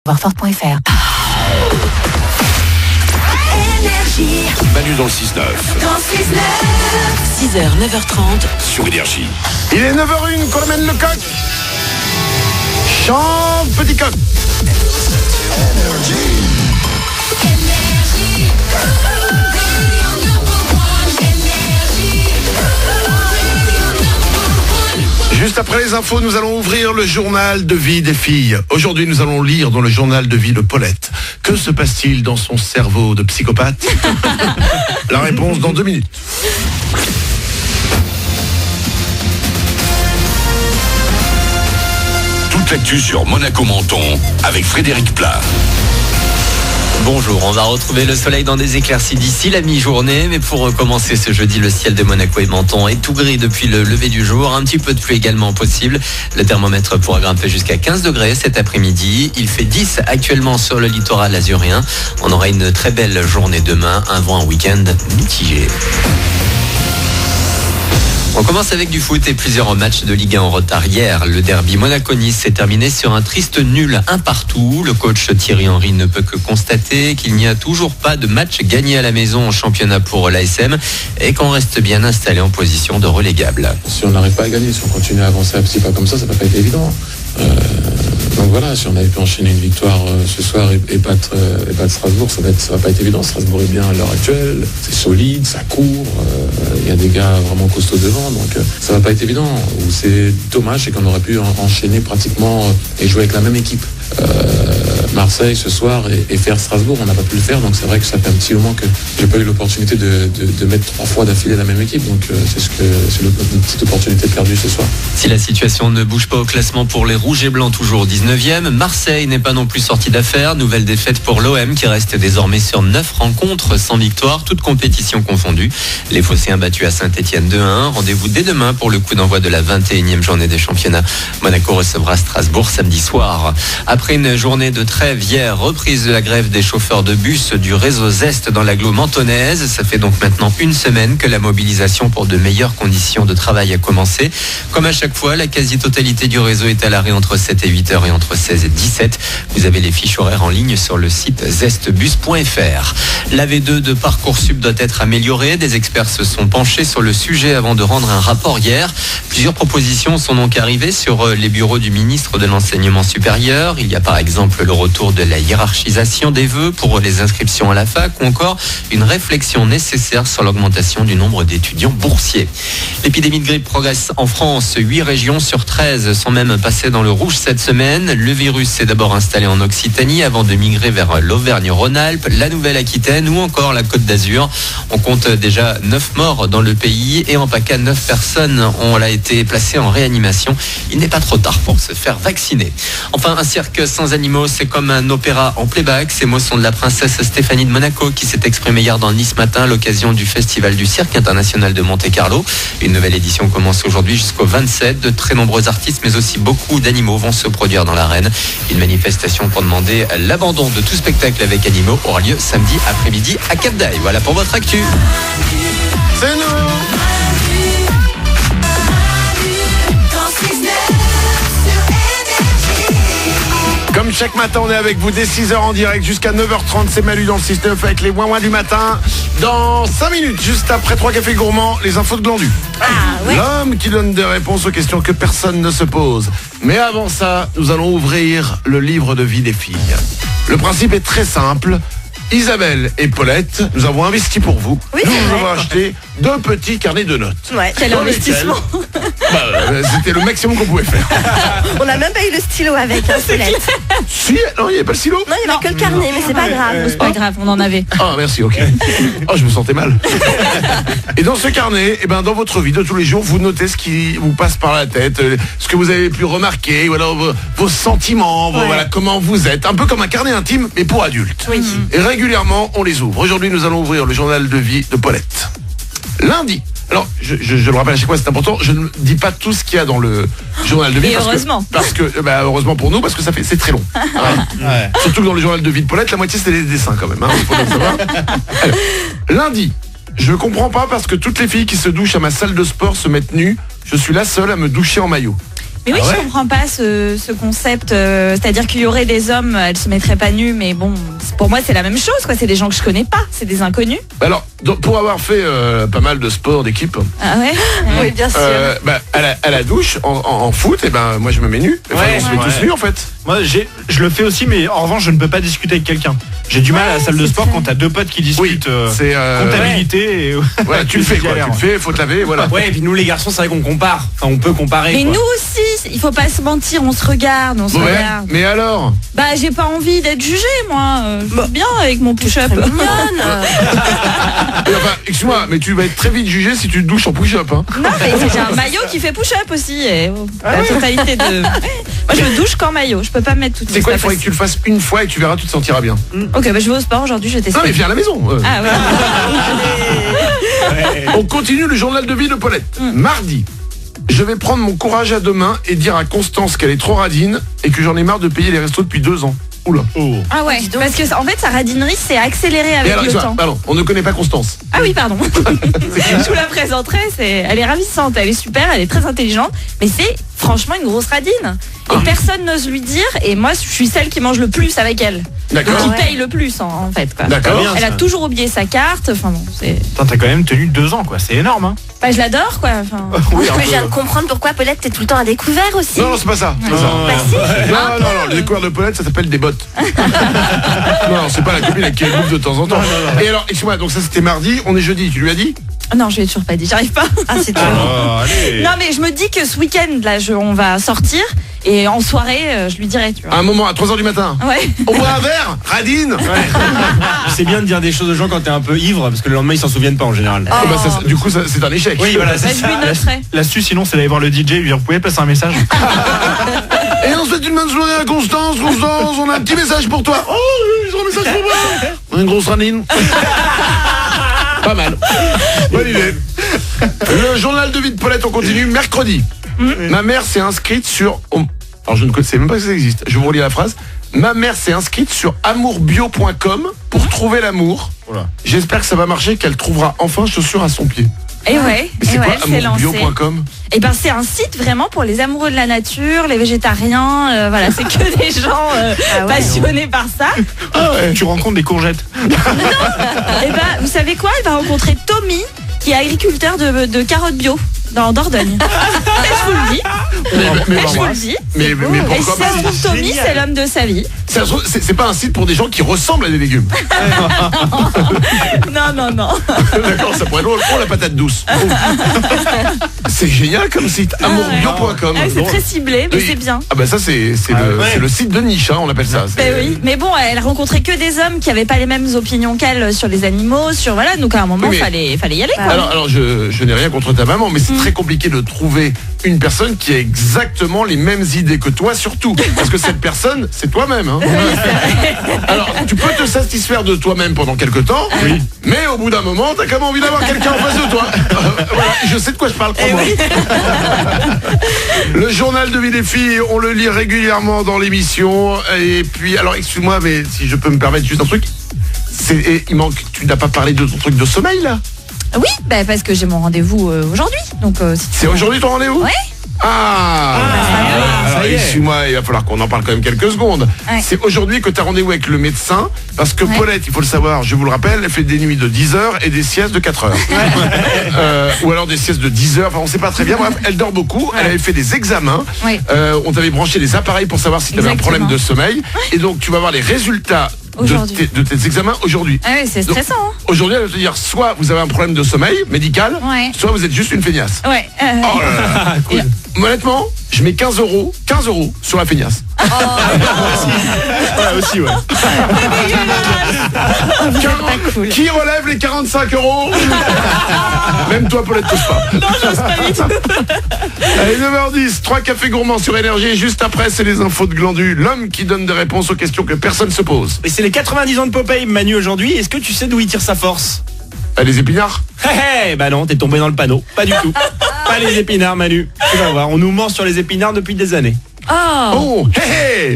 Warfort.fr. Manu dans le 6-9. 6h, 9h30 sur Énergie. Il est 9h01, Colomène Lecoq. Chante Petit Coq. Juste après les infos, nous allons ouvrir le journal de vie des filles. Aujourd'hui, nous allons lire dans le journal de vie de Paulette. Que se passe-t-il dans son cerveau de psychopathe? La réponse dans 2 minutes. Toute l'actu sur Monaco Menton avec Frédéric Plat. Bonjour, on va retrouver le soleil dans des éclaircies d'ici la mi-journée, mais pour commencer ce jeudi, le ciel de Monaco et Menton est tout gris depuis le lever du jour, un petit peu de pluie également possible. Le thermomètre pourra grimper jusqu'à 15 degrés cet après-midi. Il fait 10 actuellement sur le littoral azurien. On aura une très belle journée demain avant un week-end mitigé. On commence avec du foot et plusieurs matchs de Ligue 1 en retard hier. Le derby Monaco-Nice s'est terminé sur un triste nul, un partout. Le coach Thierry Henry ne peut que constater qu'il n'y a toujours pas de match gagné à la maison en championnat pour l'ASM et qu'on reste bien installé en position de relégable. Si on n'arrive pas à gagner, si on continue à avancer à petits pas comme ça va pas être évident. Donc voilà, si on avait pu enchaîner une victoire ce soir et battre Strasbourg, ça va pas être évident. Strasbourg est bien à l'heure actuelle, c'est solide, ça court, il y a des gars vraiment costauds devant, donc ça va pas être évident. Où c'est dommage, c'est qu'on aurait pu enchaîner pratiquement et jouer avec la même équipe. Marseille ce soir et faire Strasbourg, on n'a pas pu le faire, donc c'est vrai que ça fait un petit moment que j'ai pas eu l'opportunité de mettre 3 fois d'affilée la même équipe, donc c'est une petite opportunité perdue ce soir. Si la situation ne bouge pas au classement pour les Rouges et Blancs, toujours 19e, Marseille n'est pas non plus sorti d'affaire. Nouvelle défaite pour l'OM qui reste désormais sur 9 rencontres sans victoire, toutes compétitions confondues. Les Phocéens battus à Saint-Etienne 2-1. Rendez-vous dès demain pour le coup d'envoi de la 21e journée des championnats. Monaco recevra Strasbourg samedi soir. Après une journée de trêve hier, reprise de la grève des chauffeurs de bus du réseau Zest dans l'agglo mentonnaise. Ça fait donc maintenant une semaine que la mobilisation pour de meilleures conditions de travail a commencé. Comme à chaque fois, la quasi-totalité du réseau est à l'arrêt entre 7 et 8h et entre 16 et 17. Vous avez les fiches horaires en ligne sur le site zestbus.fr. La V2 de Parcoursup doit être améliorée. Des experts se sont penchés sur le sujet avant de rendre un rapport hier. Plusieurs propositions sont donc arrivées sur les bureaux du ministre de l'Enseignement supérieur. Il y a par exemple le retour de la hiérarchisation des vœux pour les inscriptions à la fac ou encore une réflexion nécessaire sur l'augmentation du nombre d'étudiants boursiers. L'épidémie de grippe progresse en France. 8 régions sur 13 sont même passées dans le rouge cette semaine. Le virus s'est d'abord installé en Occitanie avant de migrer vers l'Auvergne-Rhône-Alpes, la Nouvelle-Aquitaine ou encore la Côte d'Azur. On compte déjà 9 morts dans le pays et en PACA, 9 personnes ont été placées en réanimation. Il n'est pas trop tard pour se faire vacciner. Enfin, un cirque sans animaux, c'est comme un opéra en playback. Ces mots sont de la princesse Stéphanie de Monaco qui s'est exprimée hier dans Nice Matin à l'occasion du Festival du Cirque International de Monte-Carlo. Une nouvelle édition commence aujourd'hui jusqu'au 27. De très nombreux artistes mais aussi beaucoup d'animaux vont se produire dans l'arène. Une manifestation pour demander l'abandon de tout spectacle avec animaux aura lieu samedi après-midi à Cap d'Aille. Voilà pour votre actu. C'est nous. Comme chaque matin, on est avec vous dès 6h en direct jusqu'à 9h30. C'est Manu dans le 6-9 avec les ouin-ouin du matin. Dans 5 minutes, juste après 3 cafés gourmands, les infos de Glandu. ouais. L'homme qui donne des réponses aux questions que personne ne se pose. Mais avant ça, nous allons ouvrir le livre de vie des filles. Le principe est très simple. Isabelle et Paulette, nous avons investi pour vous. Oui, nous c'est vous vrai. avons acheté 2 petits carnets de notes. Ouais, quel Dans investissement. C'était le maximum qu'on pouvait faire. On n'a même pas eu le stylo avec, hein, Paulette. Si, non, il n'y avait pas le stylo. Non, il n'y avait que le carnet, mais c'est pas grave. C'est pas grave, on en avait. Ah, merci, ok. Oh, je me sentais mal. Et dans ce carnet, dans votre vie de tous les jours, vous notez ce qui vous passe par la tête, ce que vous avez pu remarquer, voilà, vos sentiments, voilà, comment vous êtes. Un peu comme un carnet intime, mais pour adultes. Oui. Et régulièrement, on les ouvre. Aujourd'hui, nous allons ouvrir le journal de vie de Paulette. Lundi. Alors, je le rappelle à chaque fois, c'est important, je ne dis pas tout ce qu'il y a dans le journal de vie. Et heureusement. Heureusement pour nous, parce que c'est très long. Ouais. Surtout que dans le journal de vie de Paulette, la moitié c'est des dessins quand même. Hein, faut bien savoir. Alors, lundi, je comprends pas parce que toutes les filles qui se douchent à ma salle de sport se mettent nues. Je suis la seule à me doucher en maillot. Mais oui, Ah ouais je comprends pas ce concept. C'est-à-dire qu'il y aurait des hommes, elles se mettraient pas nues, mais bon, pour moi c'est la même chose, quoi. C'est des gens que je connais pas, c'est des inconnus. Alors, pour avoir fait pas mal de sport d'équipe, Ah ouais. Oui, bien sûr. à la douche, en foot, et ben moi je me mets nu. Enfin, Ouais, on se met ouais. tous nus en fait. Moi, je le fais aussi, mais en revanche, je ne peux pas discuter avec quelqu'un. J'ai du mal à la salle de sport quand t'as deux potes qui discutent C'est comptabilité. Et... voilà, tu le fais quoi, tu le fais, faut te laver, voilà. Ouais, et puis nous les garçons, c'est vrai qu'on compare. Enfin, on peut comparer. Mais quoi. nous aussi, il faut pas se mentir, on se regarde, on se Ouais, regarde. mais alors Bah j'ai pas envie d'être jugée, moi. Je suis bien avec mon push-up. Très mignonne. Enfin, excuse-moi, mais tu vas être très vite jugé si tu te douches en push-up. Hein. Non, mais j'ai un maillot qui fait push-up aussi. Et la totalité de. Moi, je me douche qu'en maillot. Je peux pas me mettre toute. C'est quoi, il faudrait que tu le fasses une fois et tu verras, tu te sentiras bien. Ok, bah je vais au sport aujourd'hui, je vais tester. Non mais viens à la maison. Ah ouais. On continue le journal de vie de Paulette. Mardi, je vais prendre mon courage à deux mains et dire à Constance qu'elle est trop radine et que j'en ai marre de payer les restos depuis 2 ans. Oula. Ah ouais. Parce que en fait, sa radinerie s'est accélérée Et avec alors, le temps. pardon, on ne connaît pas Constance. Ah oui, pardon. Je vous la présenterai. Elle est ravissante, elle est super, elle est très intelligente, mais c'est franchement une grosse radine. Et personne n'ose lui dire. Et moi, je suis celle qui mange le plus avec elle. D'accord. Donc, qui paye le plus en fait. Quoi. D'accord. Bien, Elle a ça. toujours oublié sa carte. Enfin bon, c'est. Putain, t'as quand même tenu 2 ans, quoi. C'est énorme, hein. Bah, je l'adore, quoi. Enfin. Oui, Mais je viens de comprendre pourquoi Paulette t'es tout le temps à découvert aussi. Non, c'est pas ça. c'est pas ça. Bah si. Non, le découvert de Paulette, ça s'appelle des bottes. Non, c'est pas la copine avec qui elle bouffe de temps en temps. Et alors, excuse-moi, donc ça c'était mardi, on est jeudi, tu lui as dit? Non, je lui ai toujours pas dit. J'arrive pas. Ah, c'est dur. Allez. Non, mais je me dis que ce week-end, là, on va sortir et en soirée, je lui dirai, tu À vois. un moment, à 3h du matin. Ouais. On boit un verre, radine. C'est bien de dire des choses aux gens quand t'es un peu ivre, parce que le lendemain ils s'en souviennent pas en général. Ah bah, du coup, c'est un échec. Oui, voilà, Bah, c'est je ça. lui noterai. L'astuce, sinon, c'est d'aller voir le DJ et lui dire, vous pouvez passer un message. Et on souhaite une bonne soirée à Constance. Constance, on a un petit message pour toi. Oh, ils ont un message pour moi. Une grosse radine. Pas mal. Bonne idée. Le journal de vie de Paulette, on continue. Mercredi, ma mère s'est inscrite sur... Alors je ne sais même pas si ça existe. Je vous relis la phrase. Ma mère s'est inscrite sur amourbio.com pour trouver l'amour. Voilà. J'espère que ça va marcher, qu'elle trouvera enfin chaussures à son pied. Et ouais, Mais c'est quoi elle s'est lancée. amourbio.com? Et ben c'est un site vraiment pour les amoureux de la nature, les végétariens, voilà, c'est que des gens Ah ouais. passionnés par ça. Ah ouais. Tu rencontres des courgettes. Et ben vous savez quoi, elle va rencontrer Tommy, qui est agriculteur de carottes bio dans Dordogne. Et je vous le dis. Mais Et je vous maman, le dis. mais Et pourquoi si ça se trouve, Tommy, c'est l'homme de sa vie. Ça se trouve, c'est pas un site pour des gens qui ressemblent à des légumes. Non. D'accord, ça pourrait être drôle. Oh, la patate douce. Oh. C'est génial comme site. amourbio.com. Ah, c'est très ciblé, mais Oui. c'est bien. Ah bah ça c'est le site de niche, hein, on appelle ça. C'est- Ben oui, mais bon, elle rencontrait que des hommes qui avaient pas les mêmes opinions qu'elle sur les animaux, sur voilà, donc à un moment Oui, mais- fallait y aller quoi. Alors je n'ai rien contre ta maman, mais c'est très compliqué de trouver une personne qui a exactement les mêmes idées que toi, surtout. Parce que cette personne, c'est toi-même. Hein. Alors, tu peux te satisfaire de toi-même pendant quelques temps, mais au bout d'un moment, t'as quand même envie d'avoir quelqu'un en face de toi. Voilà, je sais de quoi je parle, crois-moi. Le journal de vie des filles, on le lit régulièrement dans l'émission. Et puis, alors, excuse-moi, mais si je peux me permettre juste un truc. Il manque, tu n'as pas parlé de ton truc de sommeil, là? Oui, ben parce que j'ai mon rendez-vous aujourd'hui, donc si tu C'est veux- aujourd'hui ton rendez-vous? Ouais. Ah, alors, ça y est. excuse-moi, il va falloir qu'on en parle quand même quelques secondes. Ouais. C'est aujourd'hui que tu as rendez-vous avec le médecin, parce que Ouais. Paulette, il faut le savoir, je vous le rappelle, elle fait des nuits de 10 heures et des siestes de 4 heures. Ou alors des siestes de 10 heures, enfin on sait pas très bien, bref, elle dort beaucoup, elle avait fait des examens, Ouais. on t'avait branché des appareils pour savoir si tu avais un Exactement. problème de sommeil, et donc tu vas avoir les résultats Aujourd'hui. de tes examens aujourd'hui. Ah oui, c'est Donc, stressant. Hein. Aujourd'hui, elle va te dire soit vous avez un problème de sommeil médical, Ouais. soit vous êtes juste une feignasse. Ouais. Oh là là. Et- Honnêtement, je mets 15 euros sur la feignasse. Ouais, aussi, ouais. Qui relève les 45 euros? Même toi, Paulette, touche pas. Non, j'ose pas du tout. Allez, 9h10, 3 cafés gourmands sur Énergie. Juste après, c'est les infos de Glandu, l'homme qui donne des réponses aux questions que personne se pose. Et c'est les 90 ans de Popeye, Manu, aujourd'hui. Est-ce que tu sais d'où il tire sa force? Les épinards? Bah non, t'es tombé dans le panneau. Pas du tout. Pas les épinards, Manu. Tu vas voir, on nous ment sur les épinards depuis des années. Oh. Oh, hé hé.